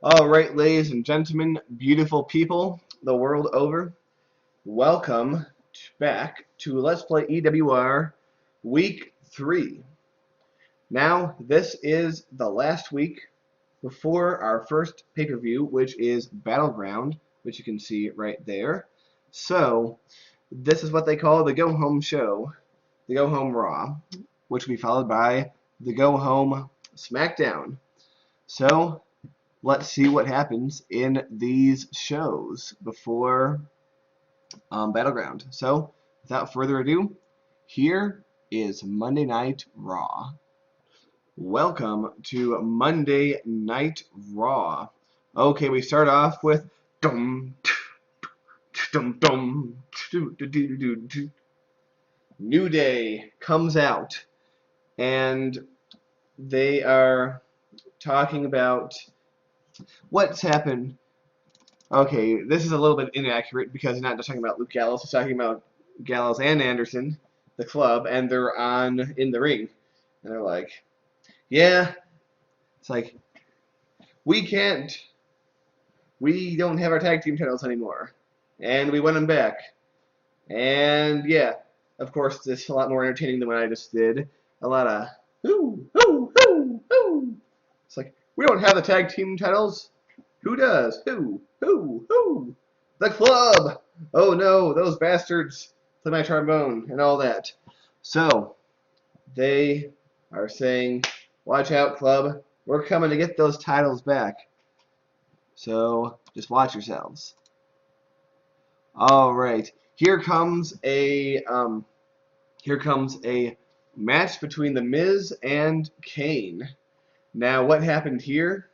Alright, ladies and gentlemen, beautiful people the world over, welcome back to Let's Play EWR Week 3. Now, this is the last week before our first pay-per-view, which is Battleground, which you can see right there. So, this is what they call the go-home show, the go-home Raw, which will be followed by the go-home Smackdown. So, let's see what happens in these shows before Battleground. So, without further ado, here is Monday Night Raw. Welcome to Monday Night Raw. Okay, we start off with dum dum dum. New Day comes out, and they are talking about what's happened. Okay, this is a little bit inaccurate because they're not just talking about Luke Gallows, they're talking about Gallows and Anderson, the club, and they're in the ring. And they're like, yeah, it's like, we don't have our tag team titles anymore. And we won them back. And yeah, of course, this is a lot more entertaining than what I just did. A lot of, ooh, ooh, ooh, ooh. It's like, we don't have the tag team titles. Who does? Who? The club! Oh no, those bastards play my trombone and all that. So, they are saying, watch out, club. We're coming to get those titles back. So, just watch yourselves. Alright, here comes a match between The Miz and Kane. Now, what happened here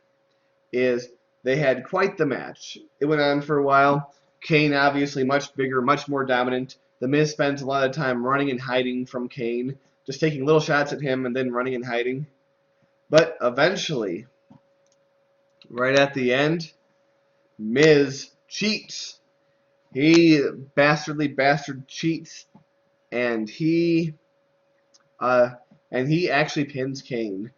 is they had quite the match. It went on for a while. Kane obviously much bigger, much more dominant. The Miz spends a lot of time running and hiding from Kane, just taking little shots at him and then running and hiding. But eventually, right at the end, Miz cheats. He bastard cheats, and he actually pins Kane.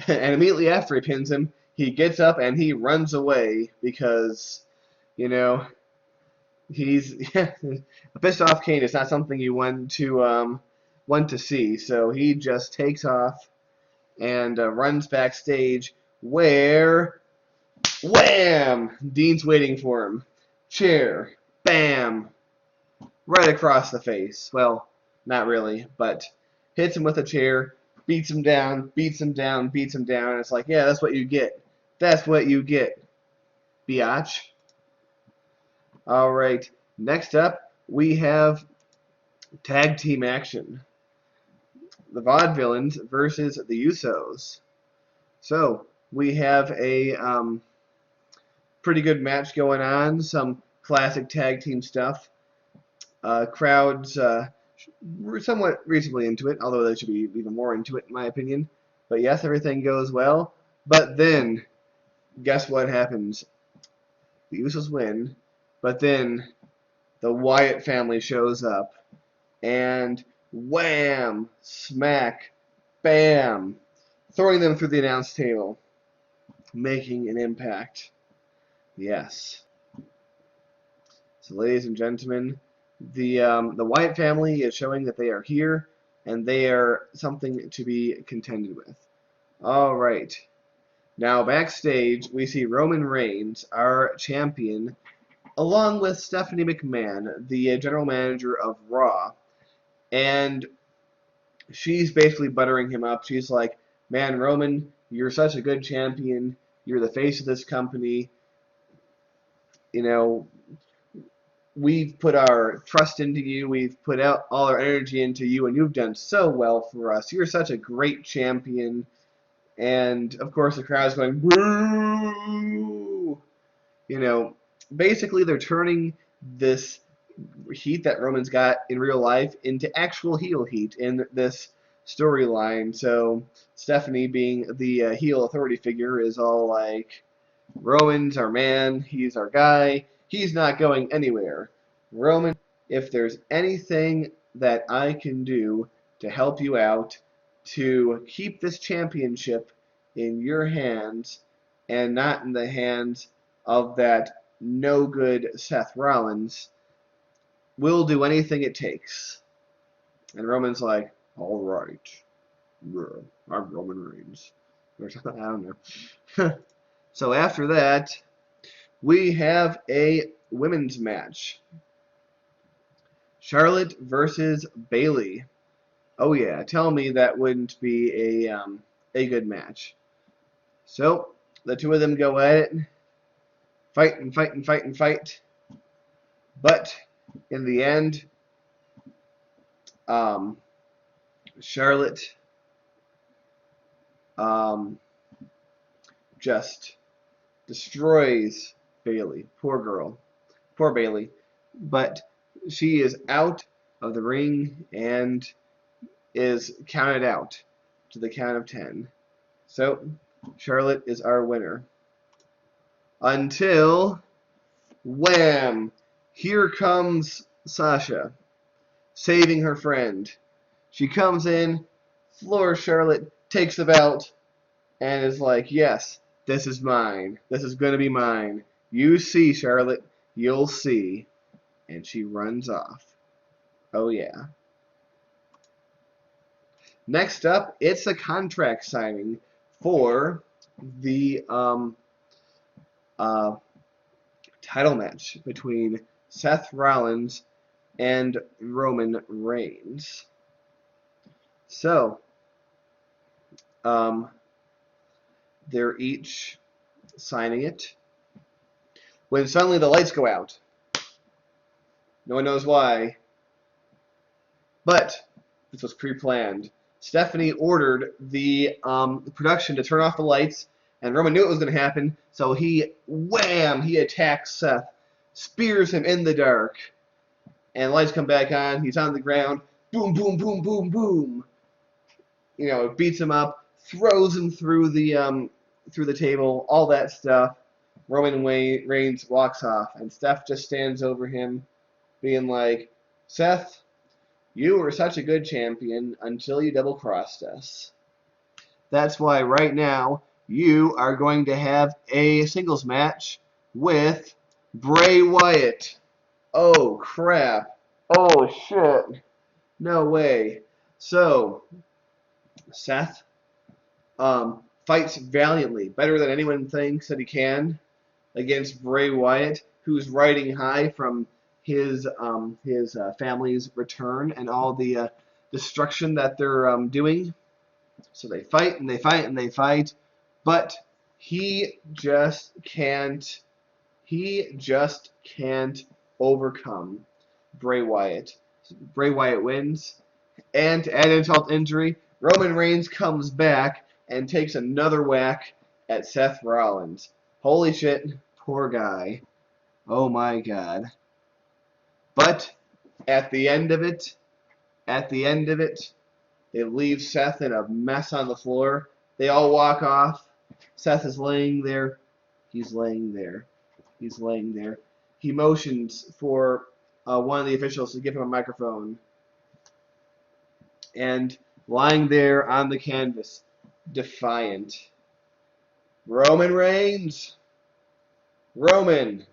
And immediately after he pins him, he gets up and he runs away because, you know, he's a pissed off Kane is not something you want to see. So he just takes off and runs backstage where, wham! Dean's waiting for him. Chair, bam, right across the face. Well, not really, but hits him with a chair. Beats him down. And it's like, yeah, that's what you get. That's what you get, biatch. Alright, next up, we have tag team action. The Vaad Villains versus the Uso'S. So, we have a pretty good match going on. Some classic tag team stuff. Crowds somewhat reasonably into it, although they should be even more into it, in my opinion. But yes, everything goes well. But then, guess what happens? The Usos win, but then the Wyatt family shows up, and wham, smack, bam, throwing them through the announce table, making an impact. Yes. So, ladies and gentlemen, the Wyatt family is showing that they are here, and they are something to be contended with. All right. Now, backstage, we see Roman Reigns, our champion, along with Stephanie McMahon, the general manager of Raw. And she's basically buttering him up. She's like, man, Roman, you're such a good champion. You're the face of this company. You know, we've put our trust into you. We've put out all our energy into you, and you've done so well for us. You're such a great champion. And, of course, the crowd's going, boo! You know, basically they're turning this heat that Roman's got in real life into actual heel heat in this storyline. So Stephanie, being the heel authority figure, is all like, Roman's our man, he's our guy, he's not going anywhere. Roman, if there's anything that I can do to help you out, to keep this championship in your hands and not in the hands of that no-good Seth Rollins, we'll do anything it takes. And Roman's like, all right, I'm Roman Reigns. Or something, I don't know. So after that, we have a women's match. Charlotte versus Bayley. Oh yeah, tell me that wouldn't be a good match. So the two of them go at it, fight and fight and fight and fight. But in the end, Charlotte just destroys Bayley. Poor girl. Poor Bayley. But she is out of the ring and is counted out to the count of 10. So Charlotte is our winner. Until, wham! Here comes Sasha, saving her friend. She comes in, floors Charlotte, takes the belt, and is like, yes, this is mine. This is going to be mine. You see, Charlotte. You'll see. And she runs off. Oh, yeah. Next up, it's a contract signing for the title match between Seth Rollins and Roman Reigns. So, they're each signing it when suddenly the lights go out. No one knows why, but this was pre-planned. Stephanie ordered the production to turn off the lights, and Roman knew it was going to happen, so he attacks Seth, spears him in the dark, and the lights come back on. He's on the ground. Boom, boom, boom, boom, boom. You know, it beats him up, throws him through the table, all that stuff. Roman Reigns walks off, and Steph just stands over him, being like, Seth, you were such a good champion until you double-crossed us. That's why right now you are going to have a singles match with Bray Wyatt. Oh, crap. Oh, shit. No way. So, Seth fights valiantly, better than anyone thinks that he can, against Bray Wyatt, who's riding high from his family's return and all the destruction that they're doing. So they fight and they fight and they fight, but he just can't overcome Bray Wyatt. Bray Wyatt wins, and to add insult to injury, Roman Reigns comes back and takes another whack at Seth Rollins. Holy shit, poor guy. Oh my god. But at the end of it, it leaves Seth in a mess on the floor. They all walk off. Seth is laying there. He's laying there. He's laying there. He motions for one of the officials to give him a microphone. And lying there on the canvas, defiant, Roman Reigns. Roman,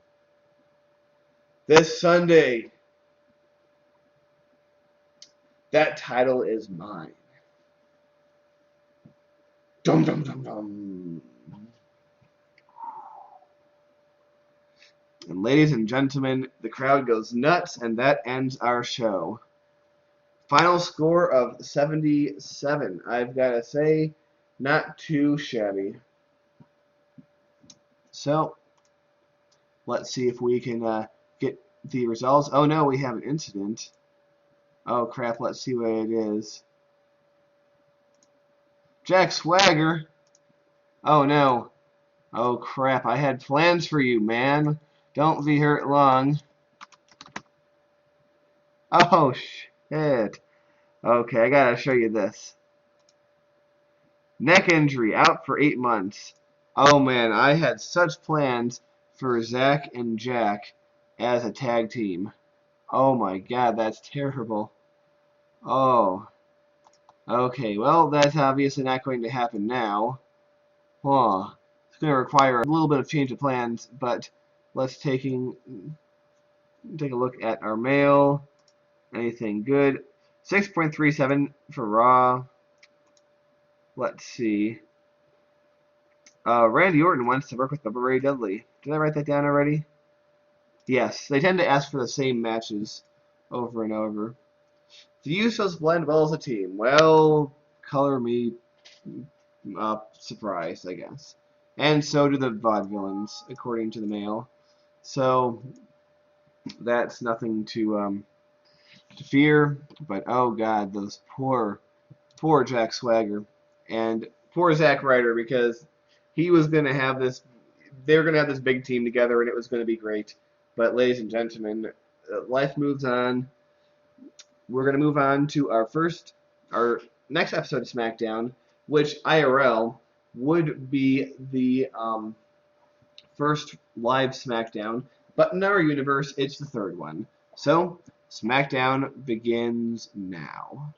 this Sunday, that title is mine. Dum dum dum dum. And ladies and gentlemen, the crowd goes nuts, and that ends our show. Final score of 77. I've got to say, not too shabby. So, let's see if we can get the results. Oh no, we have an incident. Oh crap, let's see what it is. Jack Swagger. Oh no. Oh crap, I had plans for you, man. Don't be hurt long. Oh shit. Okay, I gotta show you this. Neck injury, out for 8 months. Oh man, I had such plans for Zach and Jack as a tag team. Oh my god, that's terrible. Oh. Okay, well, that's obviously not going to happen now. Huh. It's going to require a little bit of change of plans, but let's take a look at our mail. Anything good? 6.37 for Raw. Let's see. Randy Orton wants to work with Ray Dudley. Did I write that down already? Yes, they tend to ask for the same matches over and over. The Usos blend well as a team. Well, color me surprised, I guess. And so do the Vaad Villains, according to the mail. So that's nothing to fear. But oh god, those poor Jack Swagger and poor Zack Ryder, because he was going to have this. They were going to have this big team together, and it was going to be great. But ladies and gentlemen, life moves on. We're going to move on to our next episode of SmackDown, which IRL would be the first live SmackDown, but in our universe, it's the third one. So, SmackDown begins now.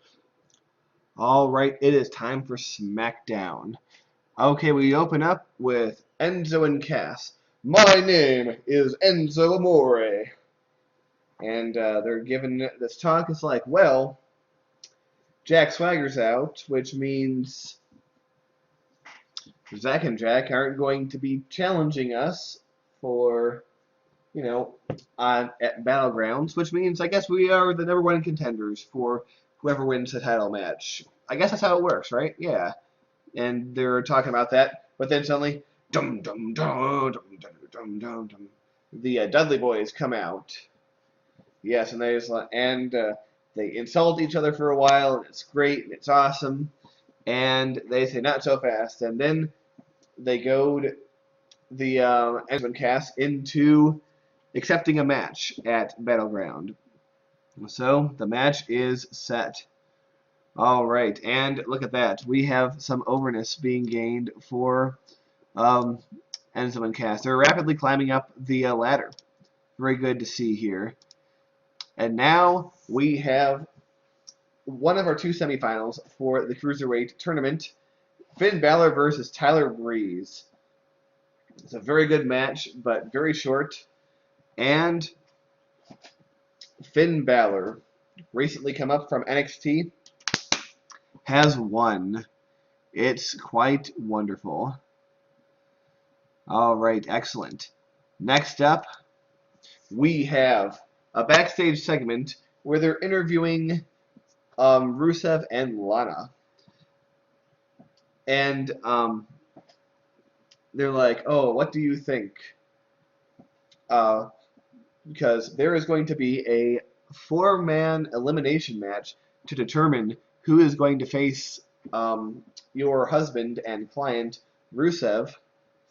Alright, it is time for SmackDown. Okay, we open up with Enzo and Cass. My name is Enzo Amore. And they're given this talk. It's like, well, Jack Swagger's out, which means Zack and Jack aren't going to be challenging us for, at Battlegrounds, which means I guess we are the #1 contenders for whoever wins the title match. I guess that's how it works, right? Yeah. And they're talking about that, but then suddenly, dum dum dum dum dum dum dum dum, the Dudley Boys come out. Yes, and they insult each other for a while, and it's great, and it's awesome, and they say not so fast, and then they goad the Enzo and Cass into accepting a match at Battleground. So the match is set. All right, and look at that. We have some overness being gained for Enzo and Cass. They're rapidly climbing up the ladder. Very good to see here. And now we have one of our two semifinals for the Cruiserweight tournament. Finn Balor versus Tyler Breeze. It's a very good match, but very short. And Finn Balor, recently come up from NXT, has won. It's quite wonderful. All right, excellent. Next up, we have a backstage segment where they're interviewing Rusev and Lana. And they're like, oh, what do you think? Because there is going to be a 4-man elimination match to determine who is going to face your husband and client, Rusev,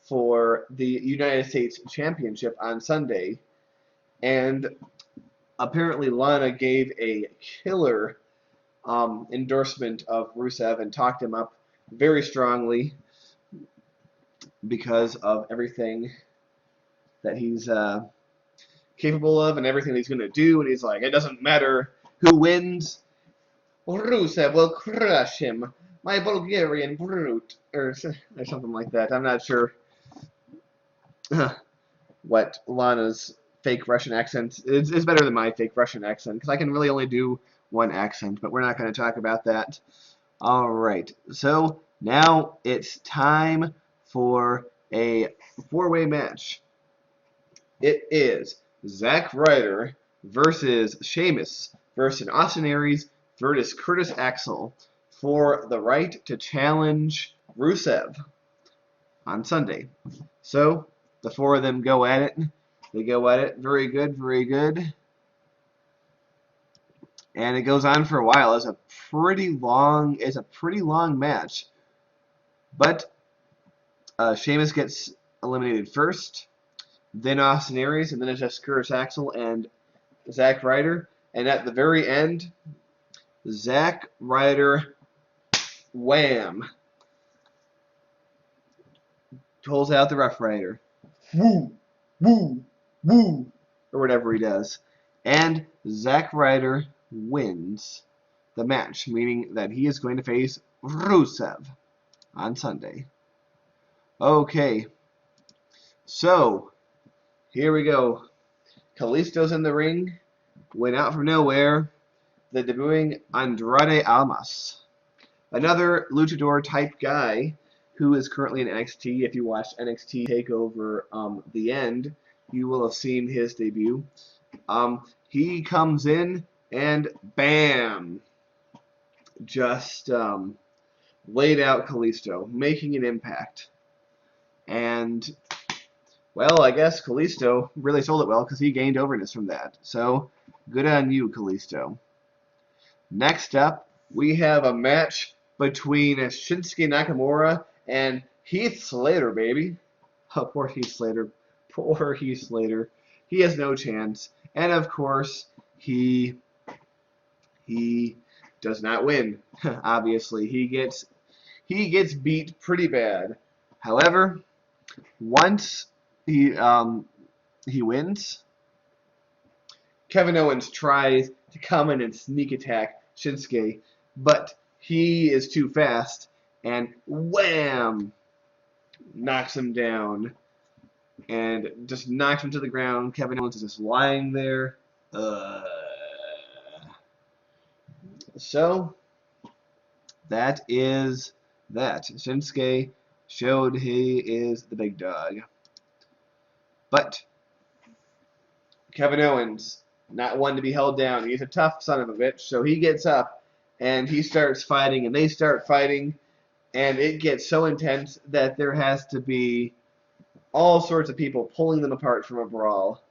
for the United States Championship on Sunday. And apparently Lana gave a killer endorsement of Rusev and talked him up very strongly because of everything that he's capable of and everything that he's going to do. And he's like, it doesn't matter who wins. Rusev will crush him. My Bulgarian brute. Or something like that. I'm not sure what Lana's fake Russian accent is. It's better than my fake Russian accent, because I can really only do one accent, but we're not going to talk about that. Alright, so now it's time for a 4-way match. It is Zack Ryder versus Sheamus versus Austin Aries versus Curtis Axel for the right to challenge Rusev on Sunday. So the 4 of them go at it. They go at it. Very good, very good. And it goes on for a while. It's a pretty long match. But Sheamus gets eliminated first, then Austin Aries, and then it's just Curtis Axel and Zack Ryder. And at the very end, Zack Ryder, wham, pulls out the Rough Rider. Woo, woo, woo, or whatever he does. And Zack Ryder wins the match, meaning that he is going to face Rusev on Sunday. Okay, So, here we go. Kalisto's in the ring. Went out from nowhere. The debuting Andrade Almas. Another luchador type guy who is currently in NXT. If you watched NXT TakeOver The End, you will have seen his debut. He comes in and bam! Just laid out Kalisto, making an impact. And, well, I guess Kalisto really sold it well because he gained overness from that. So, good on you, Kalisto. Next up, we have a match between Shinsky Nakamura and Heath Slater, baby. Oh, poor Heath Slater. Poor Heath Slater. He has no chance. And, of course, he does not win. Obviously, he gets beat pretty bad. However, once he wins, Kevin Owens tries to come in and sneak attack Shinsuke, but he is too fast, and wham! Knocks him down, and just knocks him to the ground. Kevin Owens is just lying there. So, that is that. Shinsuke showed he is the big dog. But Kevin Owens, not one to be held down. He's a tough son of a bitch, so he gets up and he starts fighting, and they start fighting, and it gets so intense that there has to be all sorts of people pulling them apart from a brawl.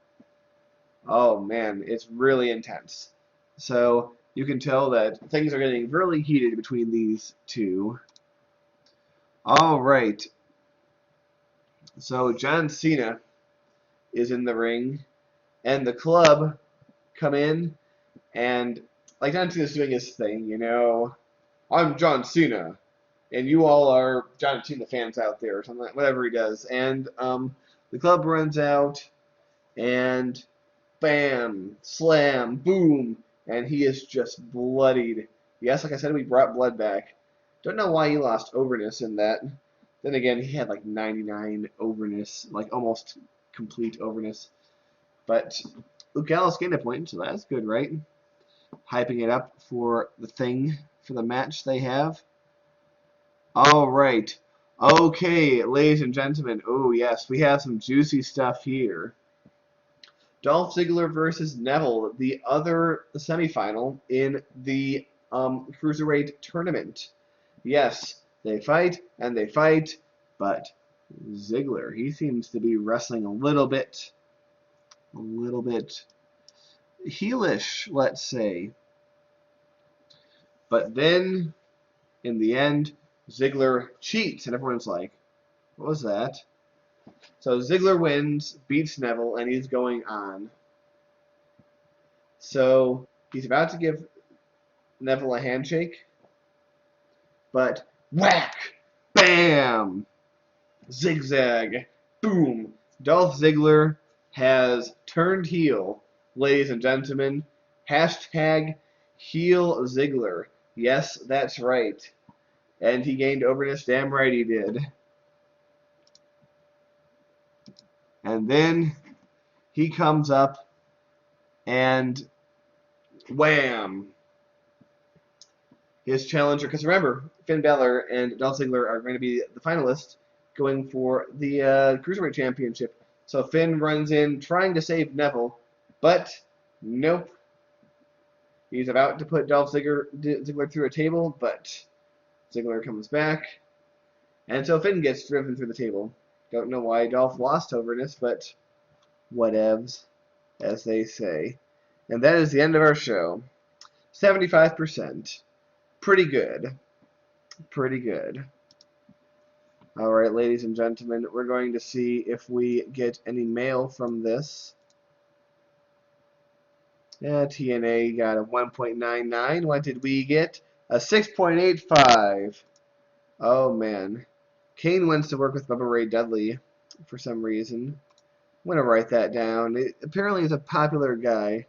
Oh man, it's really intense. So you can tell that things are getting really heated between these two. All right. So John Cena is in the ring, and the club come in, and like John Cena's doing his thing, you know. I'm John Cena, and you all are John Cena fans out there, or something, whatever he does. And the club runs out, and bam, slam, boom, and he is just bloodied. Yes, like I said, we brought blood back. Don't know why he lost overness in that. Then again, he had like 99 overness, like almost complete overness. But Luke Gallows gained a point, so that's good, right? Hyping it up for the thing, for the match they have. All right. Okay, ladies and gentlemen. Oh, yes, we have some juicy stuff here. Dolph Ziggler versus Neville, the other semifinal in the Cruiserweight tournament. Yes, they fight, and they fight, but Ziggler, he seems to be wrestling a little bit heelish, let's say. But then, in the end, Ziggler cheats, and everyone's like, what was that? So Ziggler wins, beats Neville, and he's going on. So he's about to give Neville a handshake, but whack! Bam! Zigzag! Boom! Dolph Ziggler has turned heel, ladies and gentlemen. Hashtag heel Ziggler. Yes, that's right. And he gained overness, damn right he did. And then he comes up and wham! His challenger, because remember, Finn Balor and Dolph Ziggler are going to be the finalists going for the Cruiserweight Championship. So Finn runs in trying to save Neville, but nope. He's about to put Dolph Ziggler through a table, but Ziggler comes back. And so Finn gets driven through the table. Don't know why Dolph lost overness, but whatevs, as they say. And that is the end of our show. 75%. Pretty good. Pretty good. Alright, ladies and gentlemen, we're going to see if we get any mail from this. Yeah, TNA got a 1.99. What did we get? A 6.85. Oh, man. Kane wants to work with Bubba Ray Dudley for some reason. I'm going to write that down. Apparently he's a popular guy.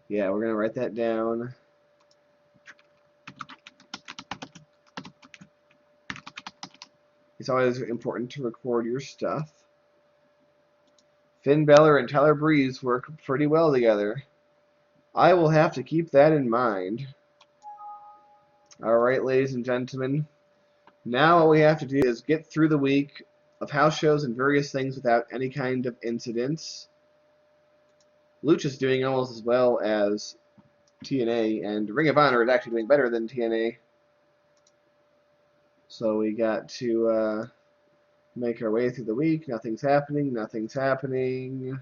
Yeah, we're going to write that down. It's always important to record your stuff. Finn Balor and Tyler Breeze work pretty well together. I will have to keep that in mind. Alright, ladies and gentlemen. Now all we have to do is get through the week of house shows and various things without any kind of incidents. Lucha's doing almost as well as TNA, and Ring of Honor is actually doing better than TNA. So we got to make our way through the week. Nothing's happening. Nothing's happening.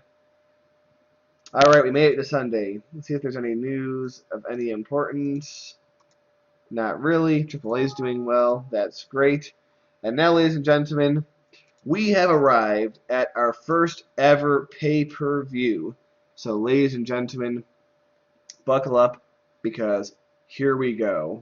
Alright, we made it to Sunday. Let's see if there's any news of any importance. Not really. AAA's doing well. That's great. And now, ladies and gentlemen, we have arrived at our first ever pay-per-view. So, ladies and gentlemen, buckle up because here we go.